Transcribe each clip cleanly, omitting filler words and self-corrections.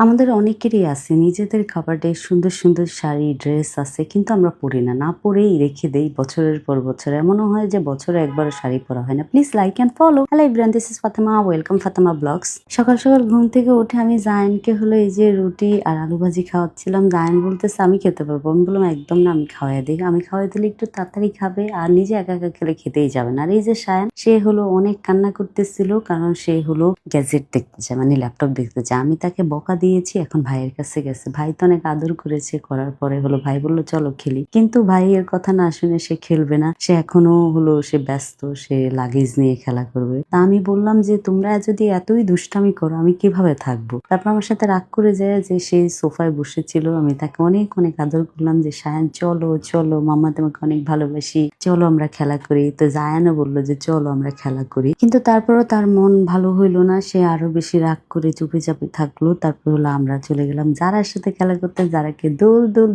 আমাদের অনেকেরই আছে নিজেদের কাবার্ডে সুন্দর সুন্দর শাড়ি ড্রেস আছে, কিন্তু আমরা পরি না, না পরেই রেখে দেই বছরের পর বছর। এমনও হয় যে বছরে একবারও শাড়ি পরা হয় না। Please like and follow. Hello everyone, this is Fatema, welcome Fatema blogs. সকাল সকাল ঘুম থেকে উঠে আমি জায়ানকে হলো এই যে রুটি আর আলু ভাজি খাওয়াচ্ছিলাম। জায়ান বলতেছে আমি খেতে পারবো। আমি বললাম একদম না, আমি খাওয়াই দিই। আমি খাওয়াই দিলে একটু তাড়াতাড়ি খাবে, আর নিজে একা একা খেলে খেতেই যাবে না। আর এই যে সায়ান, সে হলো অনেক কান্না করতেছিল, কারণ সে হলো গ্যাজেট দেখতে চায়, মানে ল্যাপটপ দেখতে চায়। আমি তাকে বকা দিয়েছি, এখন ভাইয়ের কাছে গেছে। ভাই তো অনেক আদর করেছে, করার পরে হলো ভাই বললো চলো খেলি, কিন্তু ভাইয়ের কথা না শুনে সে খেলবে না। সে এখনো হলো সে ব্যস্ত, সে লাগেজ নিয়ে খেলা করবে। তা আমি বললাম যে তোমরা যদি এতই দুষ্টামি করো আমি কিভাবে থাকবো। তারপর আমার সাথে রাগ করে যায় যে সে সোফায় বসেছিল। আমি তাকে অনেক অনেক আদর করলাম যে সায়ান চলো চলো, মাম্মা তোমাকে অনেক ভালোবাসি, চলো আমরা খেলা করি। তো জায়ানও বললো যে চলো আমরা খেলা করি, কিন্তু তারপরও তার মন ভালো হইলো না। সে আরো বেশি রাগ করে চুপে চাপে থাকলো। তারপর হলো আমরা চলে গেলাম যারার সাথে খেলা করতে, যারাকে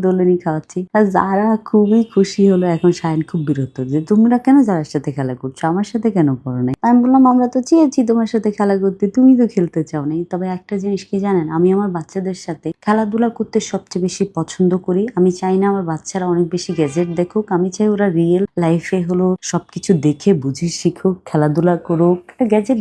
দোলনি খাওয়াচ্ছি। আর যারা খুবই খুশি হলো। এখন সায়ন খুব বিরক্ত যে তোমরা কেন যারার সাথে খেলা করছো, আমার সাথে কেন করো নাই। আমি বললাম আমরা তো চেয়েছি তোমার সাথে খেলা করতে, তুমি তো খেলতে চাও নাই। তবে একটা জিনিস কি জানেন, আমি আমার বাচ্চাদের সাথে খেলাধুলা করতে সবচেয়ে বেশি পছন্দ করি। আমি চাই না আমার বাচ্চারা অনেক বেশি গ্যাজেট দেখুক, আমি চাই ওরা রিয়েল লাইফে হলো সবকিছু দেখে বুঝে শিখুক, খেলাধুলা করুক। গ্যাজেট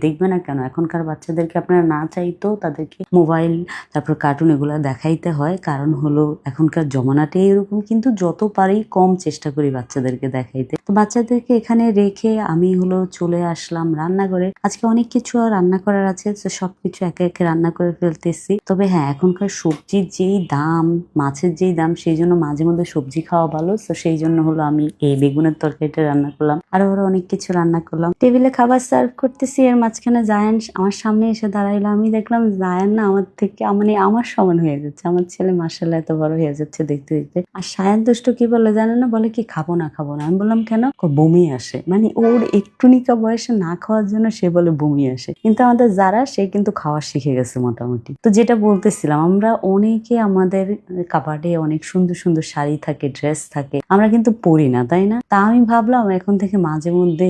দেখবে না কেন। এখনকার বাচ্চাদেরকে আপনারা না চাইতেও তাদেরকে মোবাইল তারপর কার্টুন এগুলা দেখাইতে হয়, কারণ হলো এখনকার জমানাটাই এরকম। কিন্তু যত পারি কম চেষ্টা করি বাচ্চাদেরকে দেখাইতে। তো বাচ্চাদেরকে এখানে রেখে আমি হলো চলে আসলাম রান্নাঘরে। আজকে অনেক কিছু রান্না করার আছে, তো সবকিছু একে একে রান্না করে ফেলতেছি। তবে হ্যাঁ, এখনকার সবজির যেই দাম, মাছের যেই দাম, সেই জন্য মাঝে মধ্যে সবজি খাওয়া ভালো। তো সেই জন্য হলো আমি এই বেগুনের তরকারিটা রান্না করলাম, আরো অনেক কিছু রান্না করলাম। টেবিলে খাবার সার্ভ করতেছি, এর মাঝখানে জায়ান আমার সামনে এসে দাঁড়াইলো। আমি দেখলাম জায়ান না আমার থেকে মানে আমার সমান হয়ে যাচ্ছে। আমার ছেলে মাশাআল্লাহ এত বড় হয়ে যাচ্ছে দেখতে দেখতে। আর সায়ান দুষ্ট কি বলে জানেন না, বলে কি খাবো না। আমি বললাম কেন, বমি আসে। মানে ওর একটুনিকা বয়সে না খাওয়ার জন্য সে বলে বমি আসে। কিন্তু আমাদের যারা, সে কিন্তু খাওয়া শিখে গেছে মোটামুটি। তো যেটা বলতেছিলাম, আমরা অনেকে আমাদের কাবার্ডে অনেক সুন্দর সুন্দর শাড়ি থাকে, ড্রেস থাকে, আমরা কিন্তু পরি না, তাই না? তা আমি ভাবলাম এখন থেকে মাঝে মধ্যে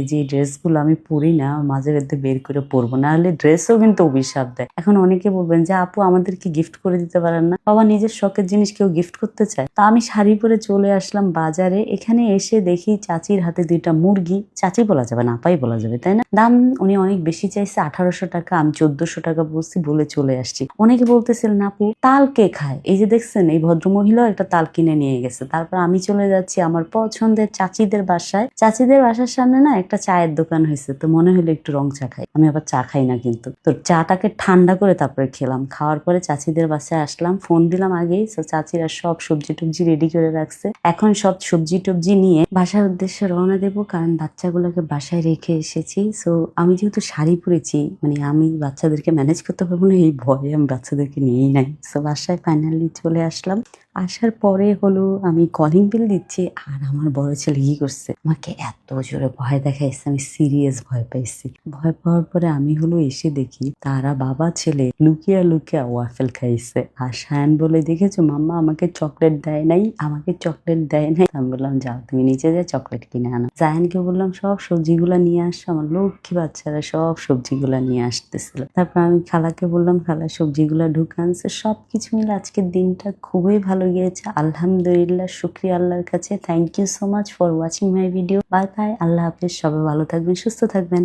যে ড্রেসগুলো আমি পরি না, মাঝে মধ্যে বের করে পরবো, না হলে ড্রেসও কিন্তু অভিশাপ দেয়। এখন অনেকে বলবেন যে আপু আমাদেরকে গিফট করে দিতে পারেন না। বাবা, নিজের শখের জিনিস কেউ গিফট করতে চায়? তা আমি শাড়ি পরে চলে আসলাম বাজারে। এখানে এসে দেখি চাচির হাতে 2টা মুরগি। চাচি বলা যাবে না, আপাই বলা যাবে, তাই না? দাম উনি অনেক বেশি চাইছে, 1800 টাকা। আমি 1400 টাকা বলছি, বলে চলে আসছি। অনেকে বলতেছিলেন আপু তাল কে খায়? এই যে দেখছেন, এই ভদ্রমহিলা একটা তাল কিনে নিয়ে গেছে। তারপর আমি চলে যাচ্ছি আমার পছন্দের চাচিদের বাসায়। চাচিদের বাসার সামনে না একটা চায়ের দোকান হয়েছে, তো মনে হলো একটু রং চা খাই। আমি আবার চা খাই না কিন্তু, তো চাটাকে ঠান্ডা করে তারপরে খেলাম। খাওয়ার পরে চাচিদের বাসায় আসলাম, ফোন দিলাম আগেই। তো চাচিরা সব সবজি টবজি রেডি করে রাখছে। এখন সব সবজি টবজি নিয়ে বাসার উদ্দেশ্যে রওনা দেবো, কারণ বাচ্চাগুলোকে বাসায় রেখে এসেছি। সো আমি যেহেতু শাড়ি পরেছি, মানে আমি বাচ্চাদেরকে ম্যানেজ করতে পারবো না, এই ভয়ে আমি বাচ্চাদেরকে নিয়েই নাই। সো বাসায় ফাইনালি চলে আসলাম। আসার পরে হলো আমি কলিং বেল দিচ্ছি, আর আমার বড় ছেলে কি করছে, আমাকে এত জোরে ভয় দেখাইছে, আমি সিরিয়াস ভয় পাইছি। ভয় পাওয়ার পরে আমি হলো এসে দেখি তারা বাবা ছেলে লুকিয়া লুকিয়া ওয়াফেল খাইছে। আর সায়ান বলে, দেখেছো মাম্মা আমাকে চকলেট দেয় নাই, আমাকে চকলেট দেয় নাই। আমি বললাম যাও তুমি নিচে যা চকলেট কিনে আনো। জায়ানকে বললাম সব সবজিগুলা নিয়ে আসছো। আমার লক্ষ্মী বাচ্চারা সব সবজিগুলা নিয়ে আসতেছিল। তারপর আমি খালাকে বললাম, খালা সবজিগুলা ঢুকে আনছে। সবকিছু মিলে আজকের দিনটা খুবই ভালো গিয়েছে, আলহামদুলিল্লাহ। শুকরিয়া আল্লাহর কাছে। Thank you so much for watching my video. Bye bye, আল্লাহ হাফেজ। সবাই ভালো থাকবেন, সুস্থ থাকবেন।